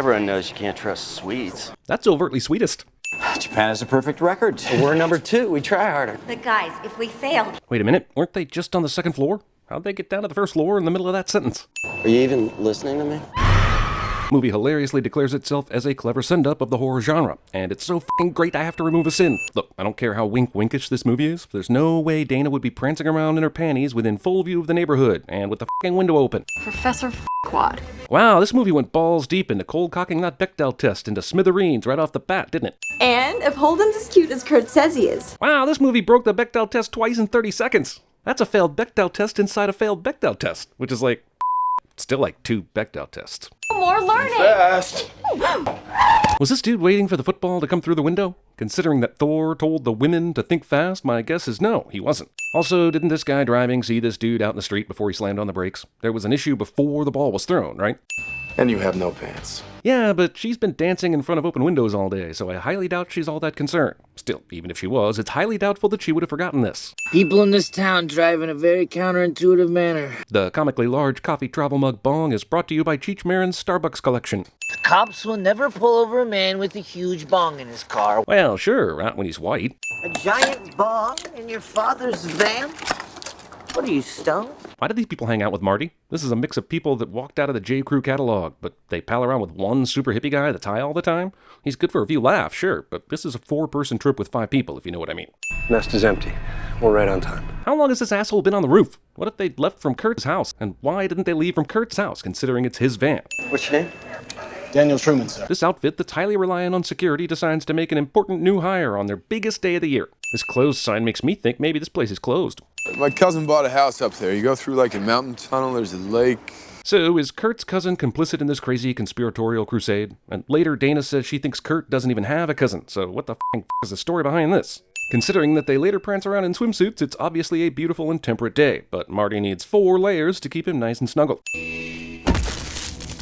Everyone knows you can't trust Swedes. That's overtly sweetest. Japan has a perfect record. We're number 2. We try harder. But guys, if we fail... Wait a minute, weren't they just on the second floor? How'd they get down to the first floor in the middle of that sentence? Are you even listening to me? Movie hilariously declares itself as a clever send-up of the horror genre, and it's so f***ing great I have to remove a sin. Look, I don't care how wink-winkish this movie is, there's no way Dana would be prancing around in her panties within full view of the neighborhood, and with the f***ing window open. Professor Quad. Wow, this movie went balls deep into cold-cocking that Bechdel test into smithereens right off the bat, didn't it? And if Holden's as cute as Kurt says he is. Wow, this movie broke the Bechdel test twice in 30 seconds. That's a failed Bechdel test inside a failed Bechdel test, which is like, still like 2 Bechdel tests. More learning! Fast! Was this dude waiting for the football to come through the window? Considering that Thor told the women to think fast, my guess is no, he wasn't. Also, didn't this guy driving see this dude out in the street before he slammed on the brakes? There was an issue before the ball was thrown, right? And you have no pants. Yeah, but she's been dancing in front of open windows all day, so I highly doubt she's all that concerned. Still, even if she was, it's highly doubtful that she would have forgotten this. People in this town drive in a very counterintuitive manner. The comically large coffee travel mug bong is brought to you by Cheech Marin's Starbucks collection. The cops will never pull over a man with a huge bong in his car. Well, sure, not when he's white. A giant bong in your father's van? What are you, stoned? Why do these people hang out with Marty? This is a mix of people that walked out of the J. Crew catalog, but they pal around with one super hippie guy that's high all the time? He's good for a few laughs, sure, but this is a 4-person trip with 5 people, if you know what I mean. Nest is empty. We're right on time. How long has this asshole been on the roof? What if they'd left from Kurt's house? And why didn't they leave from Kurt's house, considering it's his van? What's your name? Daniel Truman, sir. This outfit that's highly reliant on security decides to make an important new hire on their biggest day of the year. This closed sign makes me think maybe this place is closed. My cousin bought a house up there. You go through like a mountain tunnel, there's a lake. So, is Kurt's cousin complicit in this crazy conspiratorial crusade? And later, Dana says she thinks Kurt doesn't even have a cousin, so what the f*** is the story behind this? Considering that they later prance around in swimsuits, it's obviously a beautiful and temperate day, but Marty needs 4 layers to keep him nice and snuggled.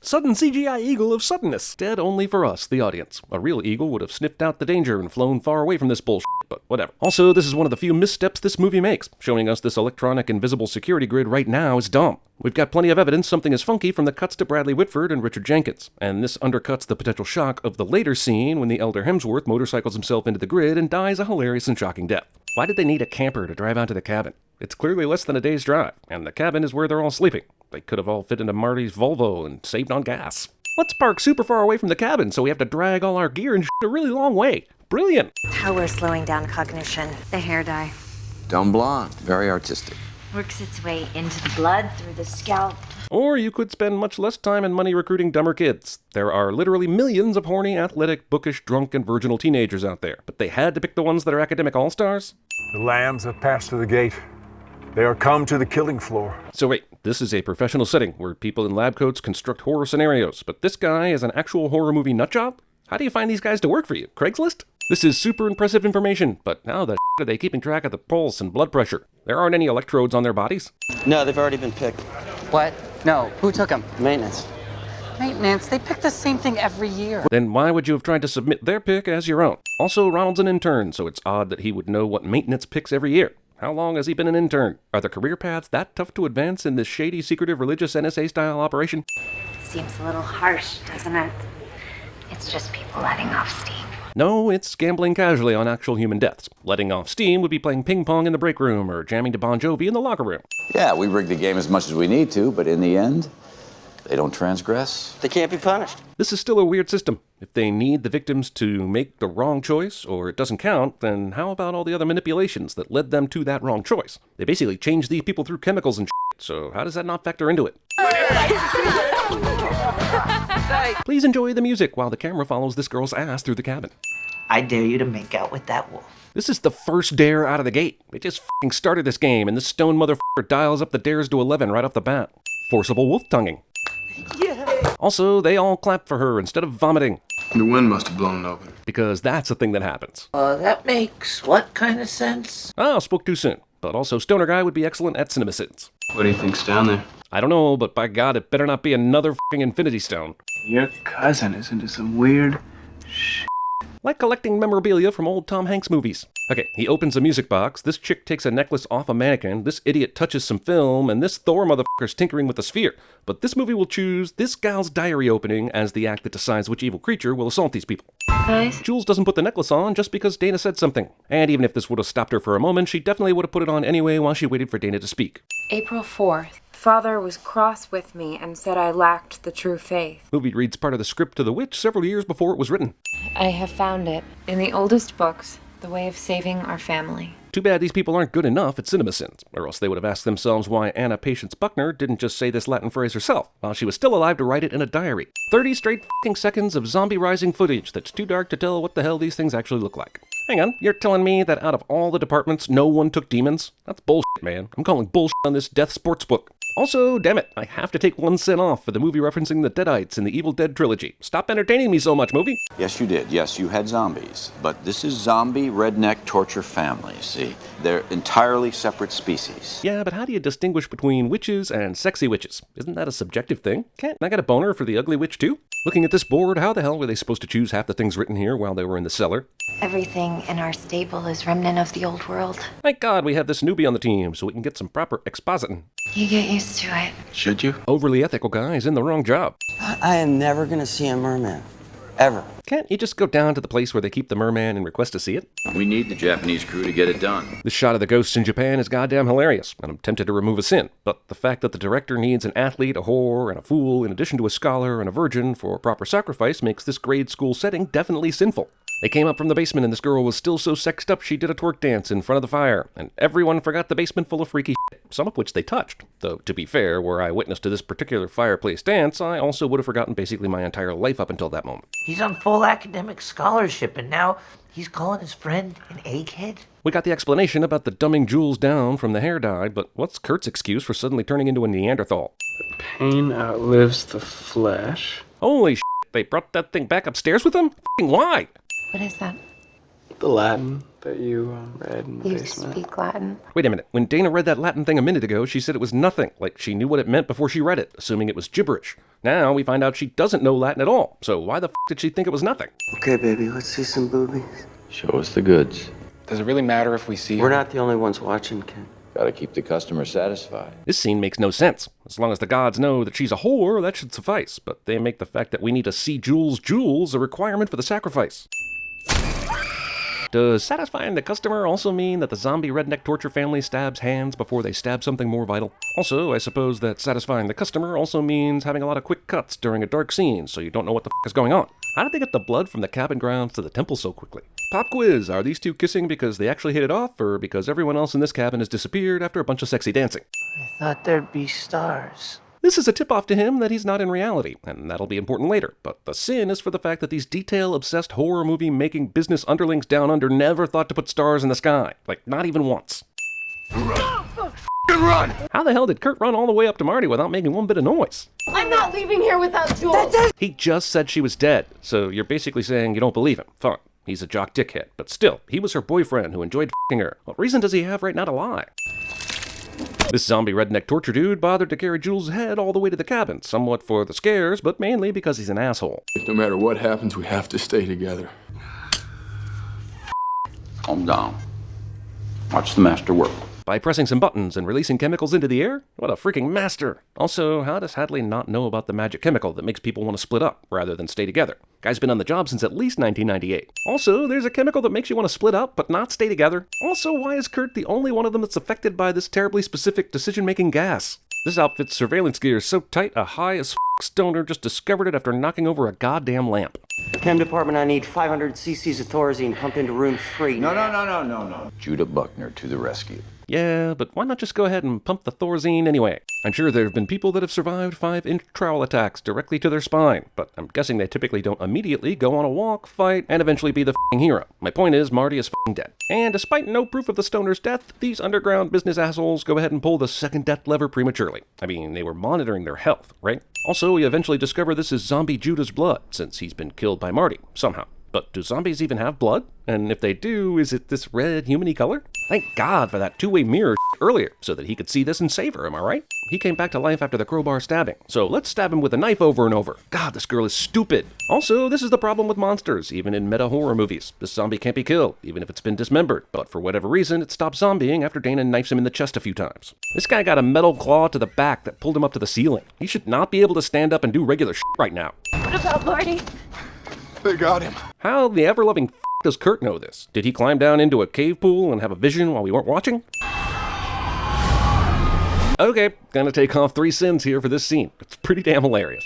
Sudden CGI eagle of suddenness, dead only for us, the audience. A real eagle would have sniffed out the danger and flown far away from this bullshit, but whatever. Also, this is one of the few missteps this movie makes. Showing us this electronic invisible security grid right now is dumb. We've got plenty of evidence something is funky from the cuts to Bradley Whitford and Richard Jenkins, and this undercuts the potential shock of the later scene when the elder Hemsworth motorcycles himself into the grid and dies a hilarious and shocking death. Why did they need a camper to drive out to the cabin? It's clearly less than a day's drive, and the cabin is where they're all sleeping. They could have all fit into Marty's Volvo and saved on gas. Let's park super far away from the cabin so we have to drag all our gear and a really long way. Brilliant! How we're slowing down cognition. The hair dye. Dumb blonde, very artistic. Works its way into the blood, through the scalp. Or you could spend much less time and money recruiting dumber kids. There are literally millions of horny, athletic, bookish, drunk, and virginal teenagers out there, but they had to pick the ones that are academic all-stars? The lambs have passed through the gate. They are come to the killing floor. So wait, this is a professional setting where people in lab coats construct horror scenarios, but this guy is an actual horror movie nutjob? How do you find these guys to work for you? Craigslist? This is super impressive information, but how the are they keeping track of the pulse and blood pressure? There aren't any electrodes on their bodies? No, they've already been picked. What? No, who took them? Maintenance. Maintenance? They pick the same thing every year. Then why would you have tried to submit their pick as your own? Also, Ronald's an intern, so it's odd that he would know what maintenance picks every year. How long has he been an intern? Are the career paths that tough to advance in this shady, secretive, religious NSA-style operation? Seems a little harsh, doesn't it? It's just people letting off steam. No, it's gambling casually on actual human deaths. Letting off steam would be playing ping pong in the break room or jamming to Bon Jovi in the locker room. Yeah, we rig the game as much as we need to, but in the end, they don't transgress. They can't be punished. This is still a weird system. If they need the victims to make the wrong choice, or it doesn't count, then how about all the other manipulations that led them to that wrong choice? They basically changed these people through chemicals and shit, so how does that not factor into it? Please enjoy the music while the camera follows this girl's ass through the cabin. I dare you to make out with that wolf. This is the first dare out of the gate. They just f***ing started this game, and this stone motherfucker dials up the dares to 11 right off the bat. Forcible wolf-tonguing. Yeah. Also, they all clap for her instead of vomiting. The wind must have blown it open. Because that's a thing that happens. That makes what kind of sense? Oh, spoke too soon. But also, Stoner Guy would be excellent at CinemaSins. What do you think's down there? I don't know, but by God, it better not be another f***ing Infinity Stone. Your cousin is into some weird shit. Like collecting memorabilia from old Tom Hanks movies. Okay, he opens a music box, this chick takes a necklace off a mannequin, this idiot touches some film, and this Thor motherfucker's tinkering with a sphere. But this movie will choose this gal's diary opening as the act that decides which evil creature will assault these people. Guys? Jules doesn't put the necklace on just because Dana said something. And even if this would have stopped her for a moment, she definitely would have put it on anyway while she waited for Dana to speak. April 4th. Father was cross with me and said I lacked the true faith. Movie reads part of the script to the witch several years before it was written. I have found it in the oldest books, the way of saving our family. Too bad these people aren't good enough at CinemaSins, or else they would have asked themselves why Anna Patience Buckner didn't just say this Latin phrase herself, while she was still alive to write it in a diary. 30 straight f***ing seconds of zombie rising footage that's too dark to tell what the hell these things actually look like. Hang on, you're telling me that out of all the departments, no one took demons? That's bullshit, man. I'm calling bullshit on this Death Sportsbook. Also, damn it, I have to take 1 cent off for the movie referencing the Deadites in the Evil Dead trilogy. Stop entertaining me so much, movie. Yes, you did. Yes, you had zombies. But this is zombie redneck torture family, see? They're entirely separate species. Yeah, but how do you distinguish between witches and sexy witches? Isn't that a subjective thing? Can't I get a boner for the ugly witch too? Looking at this board, how the hell were they supposed to choose half the things written here while they were in the cellar? Everything in our stable is remnant of the old world. Thank God we have this newbie on the team so we can get some proper expositing. You get used to it. Should you? Overly ethical guy is in the wrong job. I am never gonna see a merman. Ever. Can't you just go down to the place where they keep the merman and request to see it? We need the Japanese crew to get it done. This shot of the ghosts in Japan is goddamn hilarious, and I'm tempted to remove a sin. But the fact that the director needs an athlete, a whore, and a fool, in addition to a scholar and a virgin for a proper sacrifice makes this grade school setting definitely sinful. They came up from the basement and this girl was still so sexed up she did a twerk dance in front of the fire, and everyone forgot the basement full of freaky shit, some of which they touched. Though, to be fair, were I witness to this particular fireplace dance, I also would have forgotten basically my entire life up until that moment. He's on full academic scholarship, and now he's calling his friend an egghead? We got the explanation about the dumbing Jules down from the hair dye, but what's Kurt's excuse for suddenly turning into a Neanderthal? Pain outlives the flesh. Holy shit, they brought that thing back upstairs with them? F***ing why? What is that? The Latin that you read in the You basement. speak Latin. Wait a minute, when Dana read that Latin thing a minute ago, she said it was nothing, like she knew what it meant before she read it, assuming it was gibberish. Now we find out she doesn't know Latin at all, so why the f*** did she think it was nothing? Okay, baby, let's see some boobies. Show us the goods. Does it really matter if we see We're her? not the only ones watching, Ken. Gotta keep the customer satisfied. This scene makes no sense. As long as the gods know that she's a whore, that should suffice, but they make the fact that we need to see Jules' jewels a requirement for the sacrifice. Does satisfying the customer also mean that the zombie redneck torture family stabs hands before they stab something more vital? Also, I suppose that satisfying the customer also means having a lot of quick cuts during a dark scene so you don't know what the f*** is going on. How did they get the blood from the cabin grounds to the temple so quickly? Pop quiz, are these two kissing because they actually hit it off or because everyone else in this cabin has disappeared after a bunch of sexy dancing? I thought there'd be stars. This is a tip-off to him that he's not in reality, and that'll be important later, but the sin is for the fact that these detail-obsessed horror movie-making business underlings down under never thought to put stars in the sky. Like, not even once. Run! How the hell did Kurt run all the way up to Marty without making one bit of noise? I'm not leaving here without Jules. He just said she was dead, so you're basically saying you don't believe him. Fine, he's a jock dickhead, but still, he was her boyfriend who enjoyed f***ing her. What reason does he have right now to lie? This zombie redneck torture dude bothered to carry Jules' head all the way to the cabin, somewhat for the scares, but mainly because he's an asshole. No matter what happens, we have to stay together. Calm down. Watch the master work. By pressing some buttons and releasing chemicals into the air? What a freaking master! Also, how does Hadley not know about the magic chemical that makes people want to split up rather than stay together? Guy's been on the job since at least 1998. Also, there's a chemical that makes you want to split up but not stay together. Also, why is Kurt the only one of them that's affected by this terribly specific decision-making gas? This outfit's surveillance gear is so tight a high-as-f*** stoner just discovered it after knocking over a goddamn lamp. Chem department, I need 500 cc's of Thorazine pumped into room 3. No. Judah Buckner to the rescue. Yeah, but why not just go ahead and pump the Thorazine anyway? I'm sure there have been people that have survived 5-inch trowel attacks directly to their spine, but I'm guessing they typically don't immediately go on a walk, fight, and eventually be the f***ing hero. My point is, Marty is f***ing dead. And despite no proof of the stoner's death, these underground business assholes go ahead and pull the second death lever prematurely. I mean, they were monitoring their health, right? Also, we eventually discover this is zombie Judah's blood, since he's been killed by Marty, somehow. But do zombies even have blood? And if they do, is it this red human-y color? Thank God for that two-way mirror earlier, so that he could see this and save her, am I right? He came back to life after the crowbar stabbing, so let's stab him with a knife over and over. God, this girl is stupid. Also, this is the problem with monsters, even in meta-horror movies. This zombie can't be killed, even if it's been dismembered, but for whatever reason, it stopped zombieing after Dana knifes him in the chest a few times. This guy got a metal claw to the back that pulled him up to the ceiling. He should not be able to stand up and do regular shit right now. What about Marty? They got him. How the ever-loving does Kurt know this? Did he climb down into a cave pool and have a vision while we weren't watching? Okay, gonna take off 3 sins here for this scene. It's pretty damn hilarious.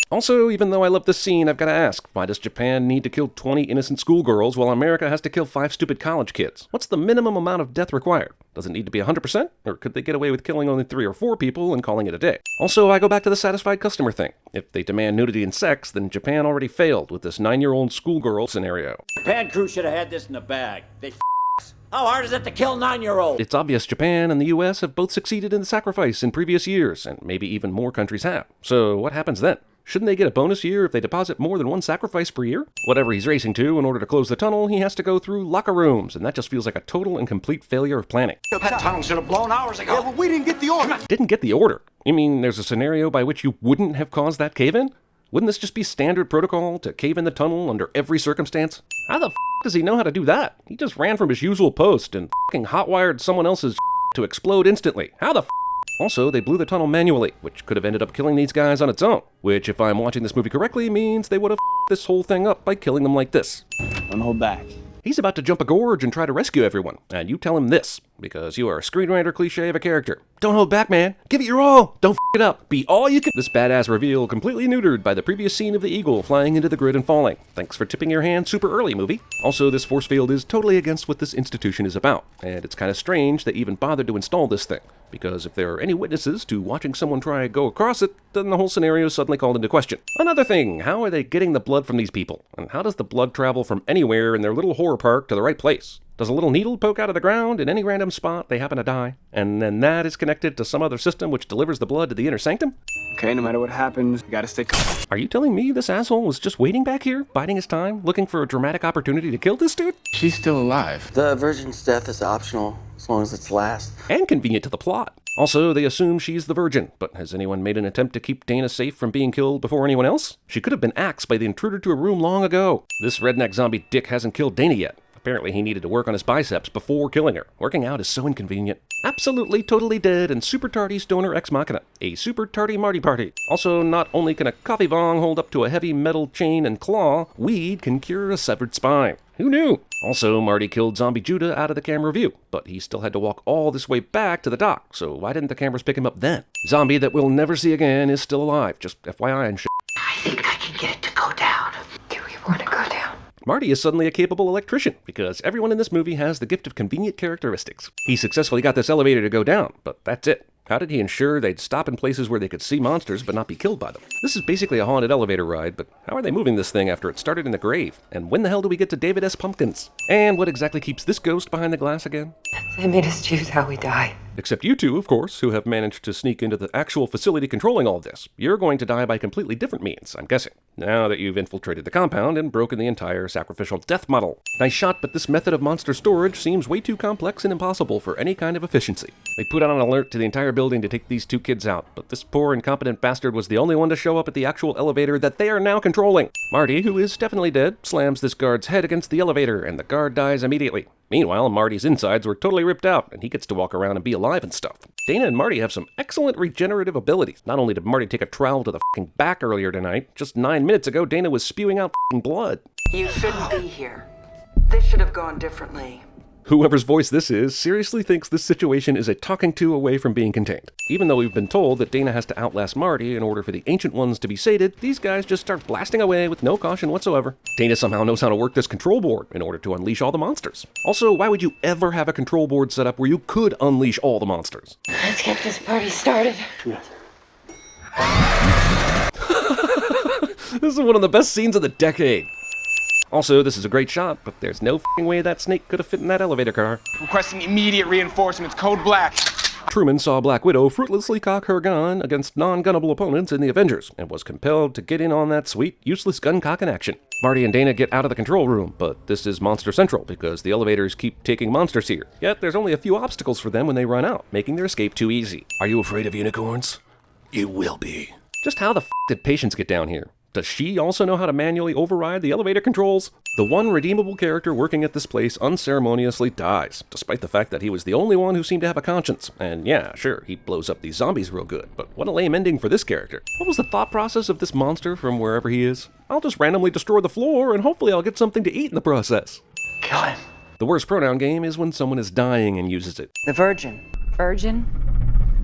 Also, even though I love this scene, I've gotta ask, why does Japan need to kill 20 innocent schoolgirls while America has to kill 5 stupid college kids? What's the minimum amount of death required? Does it need to be 100%? Or could they get away with killing only 3 or 4 people and calling it a day? Also, I go back to the satisfied customer thing. If they demand nudity and sex, then Japan already failed with this 9-year-old schoolgirl scenario. Japan crew should have had this in the bag. They How hard is it to kill 9-year-olds? It's obvious Japan and the US have both succeeded in the sacrifice in previous years, and maybe even more countries have. So what happens then? Shouldn't they get a bonus year if they deposit more than 1 sacrifice per year? Whatever he's racing to, in order to close the tunnel, he has to go through locker rooms, and that just feels like a total and complete failure of planning. That tunnel should have blown hours ago. Yeah, but we didn't get the order. Didn't get the order? You mean there's a scenario by which you wouldn't have caused that cave-in? Wouldn't this just be standard protocol to cave in the tunnel under every circumstance? How the f*** does he know how to do that? He just ran from his usual post and f***ing hotwired someone else's to explode instantly. How the f***? Also, they blew the tunnel manually, which could have ended up killing these guys on its own. Which, if I'm watching this movie correctly, means they would have f***ed this whole thing up by killing them like this. Don't hold back. He's about to jump a gorge and try to rescue everyone, and you tell him this, because you are a screenwriter cliche of a character. Don't hold back, man. Give it your all. Don't f*** it up. Be all you can. This badass reveal completely neutered by the previous scene of the eagle flying into the grid and falling. Thanks for tipping your hand super early, movie. Also, this force field is totally against what this institution is about, and it's kind of strange they even bothered to install this thing, because if there are any witnesses to watching someone try to go across it, then the whole scenario is suddenly called into question. Another thing, how are they getting the blood from these people? And how does the blood travel from anywhere in their little horror park to the right place? Does a little needle poke out of the ground in any random spot they happen to die? And then that is connected to some other system which delivers the blood to the inner sanctum? Okay, no matter what happens, you gotta stay calm. Are you telling me this asshole was just waiting back here, biding his time, looking for a dramatic opportunity to kill this dude? She's still alive. The virgin's death is optional, as long as it's last. And convenient to the plot. Also, they assume she's the virgin, but has anyone made an attempt to keep Dana safe from being killed before anyone else? She could have been axed by the intruder to her room long ago. This redneck zombie dick hasn't killed Dana yet. Apparently he needed to work on his biceps before killing her. Working out is so inconvenient. Absolutely, totally dead and super tardy stoner ex machina. A super tardy Marty party. Also, not only can a coffee bong hold up to a heavy metal chain and claw, weed can cure a severed spine. Who knew? Also, Marty killed zombie Judah out of the camera view, but he still had to walk all this way back to the dock, so why didn't the cameras pick him up then? Zombie that we'll never see again is still alive, just FYI and shit. I think I can get it to go down. Do we want to go down? Marty is suddenly a capable electrician, because everyone in this movie has the gift of convenient characteristics. He successfully got this elevator to go down, but that's it. How did he ensure they'd stop in places where they could see monsters but not be killed by them? This is basically a haunted elevator ride, but how are they moving this thing after it started in the grave? And when the hell do we get to David S. Pumpkins? And what exactly keeps this ghost behind the glass again? They made us choose how we die. Except you two, of course, who have managed to sneak into the actual facility controlling all this. You're going to die by completely different means, I'm guessing, now that you've infiltrated the compound and broken the entire sacrificial death model. Nice shot, but this method of monster storage seems way too complex and impossible for any kind of efficiency. They put out an alert to the entire building to take these 2 kids out, but this poor incompetent bastard was the only one to show up at the actual elevator that they are now controlling. Marty, who is definitely dead, slams this guard's head against the elevator, and the guard dies immediately. Meanwhile, Marty's insides were totally ripped out, and he gets to walk around and be alive and stuff. Dana and Marty have some excellent regenerative abilities. Not only did Marty take a trowel to the f***ing back earlier tonight, just 9 minutes ago Dana was spewing out f***ing blood. You shouldn't be here. This should have gone differently. Whoever's voice this is seriously thinks this situation is a talking to away from being contained. Even though we've been told that Dana has to outlast Marty in order for the Ancient Ones to be sated, these guys just start blasting away with no caution whatsoever. Dana somehow knows how to work this control board in order to unleash all the monsters. Also, why would you ever have a control board set up where you could unleash all the monsters? Let's get this party started. This is one of the best scenes of the decade. Also, this is a great shot, but there's no f***ing way that snake could have fit in that elevator car. Requesting immediate reinforcements, code black. Truman saw Black Widow fruitlessly cock her gun against non-gunnable opponents in the Avengers, and was compelled to get in on that sweet, useless gun-cocking action. Marty and Dana get out of the control room, but this is Monster Central because the elevators keep taking monsters here. Yet there's only a few obstacles for them when they run out, making their escape too easy. Are you afraid of unicorns? You will be. Just how the f did Patience get down here? Does she also know how to manually override the elevator controls? The one redeemable character working at this place unceremoniously dies, despite the fact that he was the only one who seemed to have a conscience. And yeah, sure, he blows up these zombies real good, but what a lame ending for this character. What was the thought process of this monster from wherever he is? I'll just randomly destroy the floor and hopefully I'll get something to eat in the process. Kill him. The worst pronoun game is when someone is dying and uses it. The Virgin. Virgin?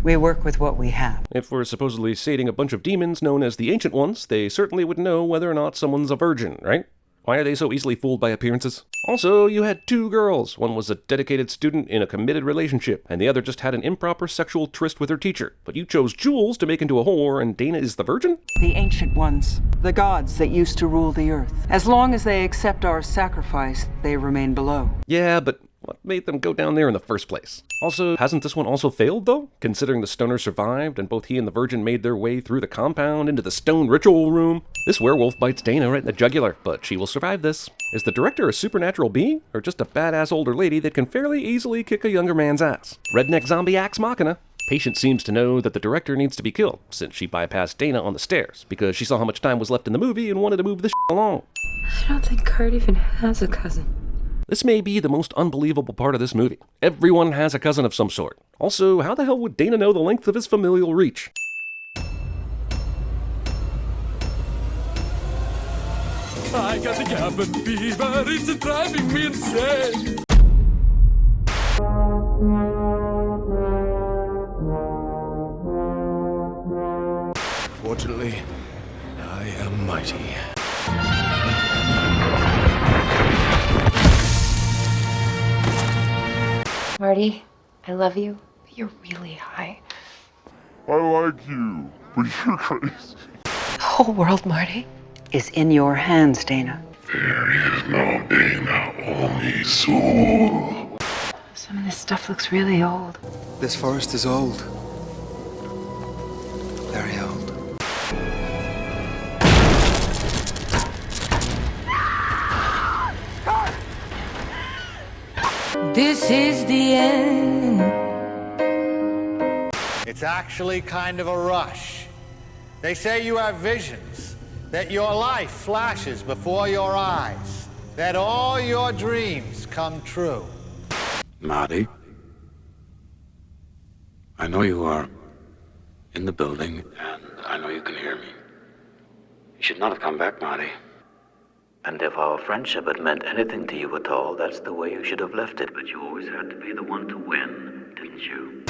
We work with what we have. If we're supposedly sating a bunch of demons known as the Ancient Ones, they certainly would know whether or not someone's a virgin, right? Why are they so easily fooled by appearances? Also, you had two girls. One was a dedicated student in a committed relationship, and the other just had an improper sexual tryst with her teacher. But you chose Jules to make into a whore, and Dana is the virgin? The Ancient Ones. The gods that used to rule the earth. As long as they accept our sacrifice, they remain below. Yeah, but what made them go down there in the first place? Also, hasn't this one also failed, though? Considering the stoner survived, and both he and the virgin made their way through the compound into the stone ritual room. This werewolf bites Dana right in the jugular, but she will survive this. Is the director a supernatural being, or just a badass older lady that can fairly easily kick a younger man's ass? Redneck zombie axe machina. Patience seems to know that the director needs to be killed, since she bypassed Dana on the stairs, because she saw how much time was left in the movie and wanted to move this along. I don't think Kurt even has a cousin. This may be the most unbelievable part of this movie. Everyone has a cousin of some sort. Also, how the hell would Dana know the length of his familial reach? I got the cabin fever, it's driving me insane. Fortunately, I am mighty. Marty, I love you, but you're really high. I like you, but you're crazy. The whole world, Marty, is in your hands, Dana. There is no Dana, only soul. Some of this stuff looks really old. This forest is old. Very old. This is the end. It's actually kind of a rush. They say you have visions, that your life flashes before your eyes, that all your dreams come true. Marty? I know you are in the building, and I know you can hear me. You should not have come back, Marty. And if our friendship had meant anything to you at all, that's the way you should have left it. But you always had to be the one to win, didn't you?